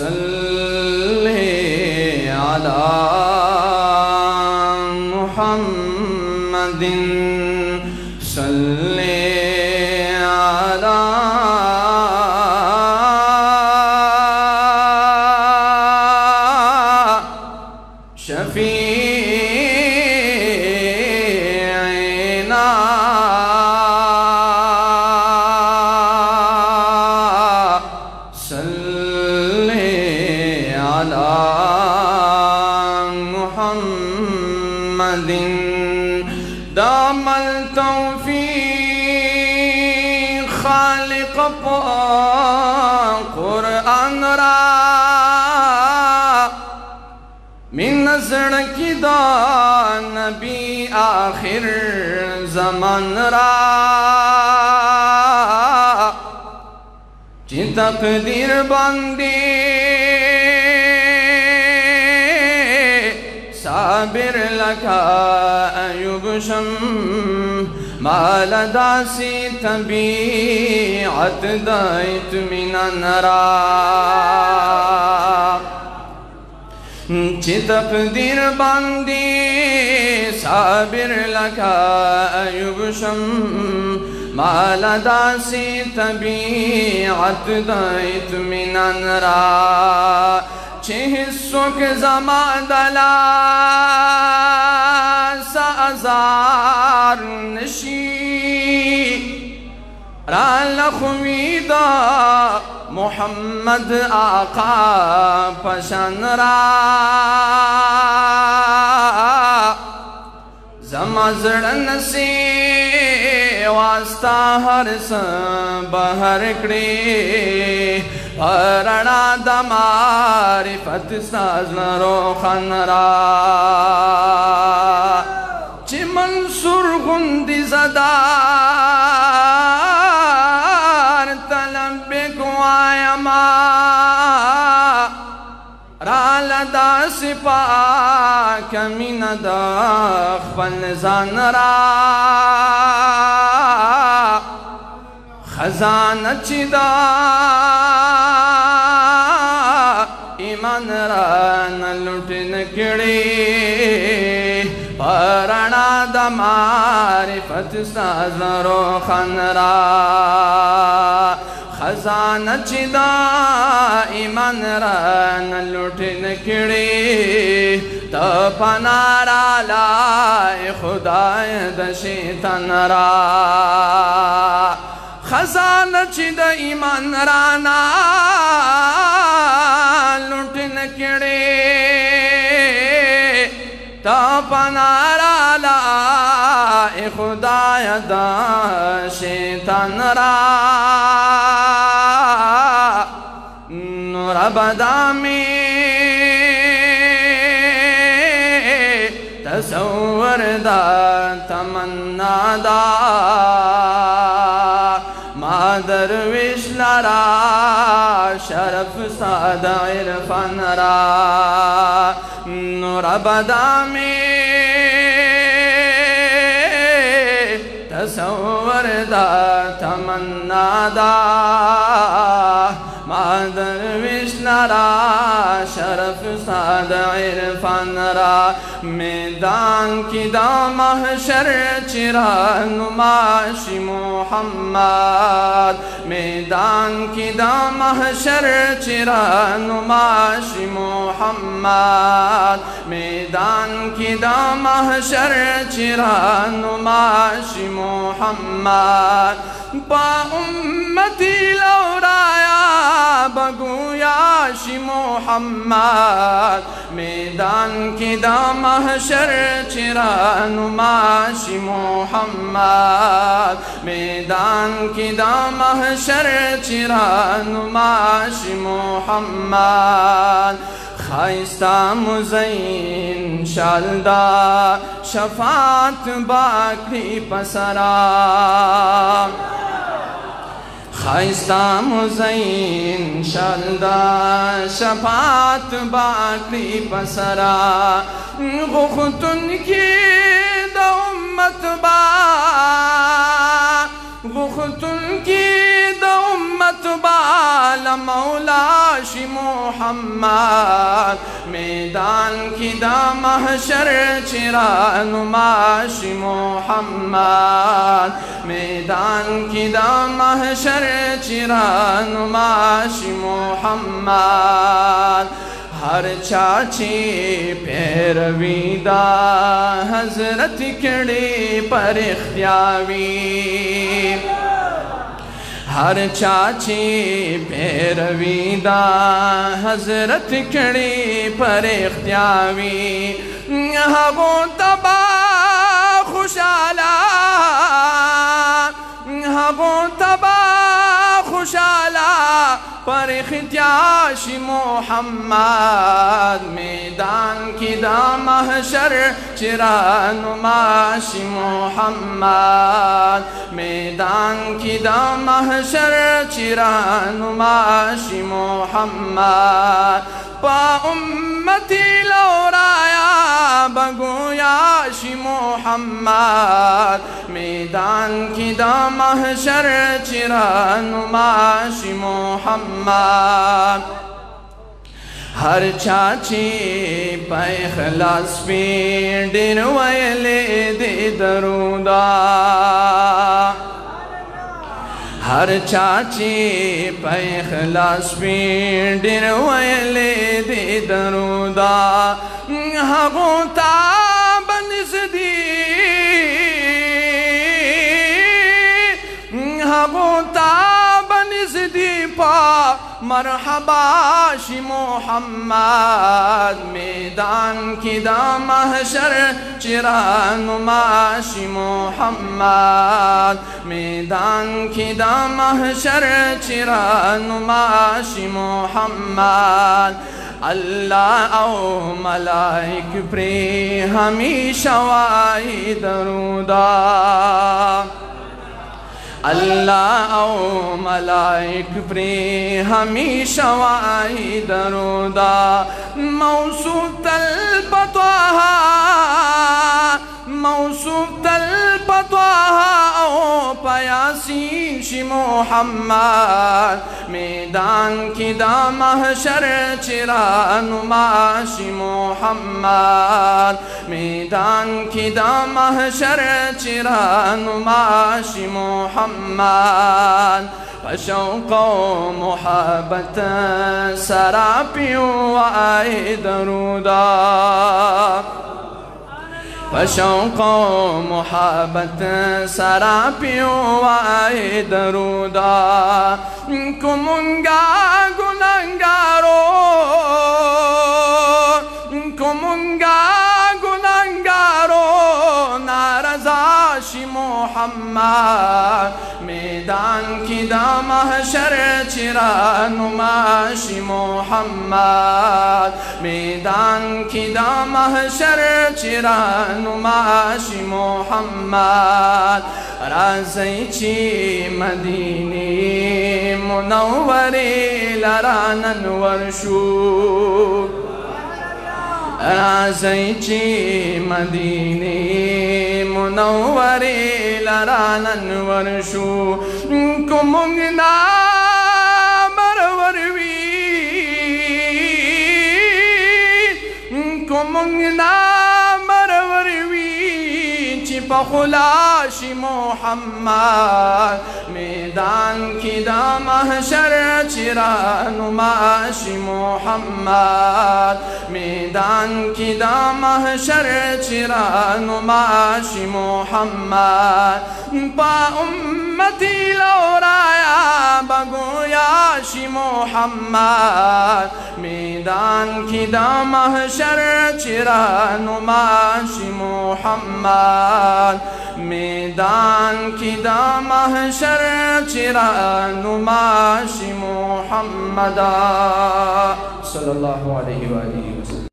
صلی علی محمد صلی علی شفیعنا صلی علی محمد دام التوفیق خالق قرآن را من نظر کی دا نبی آخر زمان را چی تقدیر باندی صابر لکا ایوب شم مال داسی طبیعت دایت من نرا چی تقدیر باندی صابر لکا ایوب شم مال داسی طبیعت دایت من نرا چه حسک زمان دلا سازار نشی را لخویدا محمد آقا پشن را زمازرن سی واسطا ہر بہر کڑی پرنا دمارفت سازن روخن را چی منصور غندی زدار طلب کو آیا ما را لدا سپا کمین دا خفل زان را خزانہ چی دا ایمان را نلوٹن کڑی پرانا دا معرفت سازن روخن را خزانہ چی دا ایمان را نلوٹن کڑی تا پنارا لائے خدای دا شیطان را خزانہ چی دا ایمان رانا لوٹن کڑے تا پنارا لائے خدای دا شیطان را نور بدا میں تصور دا تمنا دا درویش لرا شرف ساد عرفان را نور بدا میں تصور دا تمنا دا درویش لرا شرف ساد عرفان را میدان کی دا محشر چرا نماشی محمد میدان کی دا محشر چرا نماشی محمد میدان کی دا محشر چرا نماشی محمد با امتی لورایا بگویا شی محمد میدان کی دا محشر چرا نماشی محمد میدان کی دا محشر چرا نماشی محمد خائستہ مزین شالدہ شفاعت باقی پسرا خائستہ مزین شالدہ شفاعت باقی پسرا غختن کی دا امت با गुख्तुन की द उम्मत बाल मौलाशी मोहम्मद मैदान की द महशर चिरानुमाशी मोहम्मद मैदान की द महशर चिरानुमाशी मोहम्मद हर चाची पैरवीदा हजरत कड़ी पर इख्तियावी हर चाची पैरवीदा हजरत कड़ी पर इख्तियावी हबो तबा खुशाला हबो तबा खुशाला पर इख्तियाशी मोहम्मद मैदान की दा महशर चिरानुमाशी मोहम्मद मैदान की दा महशर चिरानुमाशी मोहम्मद पा उम्मती लौराया बगोयाशी मोहम्मद मैदान की दा महशर चिरानुमाशी मोहम्मद हर चाची पैखलास पीर वयले दे दरूदा हर चाची पैखलास पीर वयले दे दरूदा हबोता बनसदी हबोता बनसदी पा मरहबाशी मोहम्मद मैदान की दा महशर चिरानुमाशी मोहम्मद मैदान की दा महशर चिरानुमाशी मोहम्मद अल्लाह औ मलाइक प्रे हमेशा वाई दरूदा अल्लाह औ मलाइक प्रे हमेशा वाई दरूदा मौसूफ तल पत्वाहा मौसूफ तल पत्वाहा औ पयासीन शी मोहम्मद मैदान की दा महशर चिरानुमाशी मोहम्मद मैदान की दा महशर चिरानुमाशी मोहम्मद फशौक़ो मुहब्बत सरापियों आए दरूदा फशौक़ो मुहब्बत सरापियों आए दरूदा कुमुंगा गुनंगारो कुमुंगा गुनंगारो नारज़ाशी मोहम्मद मैदान की दा महशर चिरानुमाशी मोहम्मद मैदान की दा महशर चिरानुमाशी मोहम्मद राज़ैची मदीने मुनव्वरे लरानन वर्षू राज़ैची मदीने मुनव्वरे लरानन वर्षू कुमुंगना मरवरवी कुमुंगना मरवरवी चिपखुलाशी मोहम्मद मैदान की दा महशर चिरानुमाशी मोहम्मद मैदान की दा महशर चिरानुमाशी मोहम्मद पा उम्मती लौराया बगोयाशी मोहम्मद मैदान की दा महशर चिरानुमाशी मोहम्मद मैदान की दा महशर चिरानुमाशी मोहम्मद सल्लल्लाहु अलैहि वसल्लम।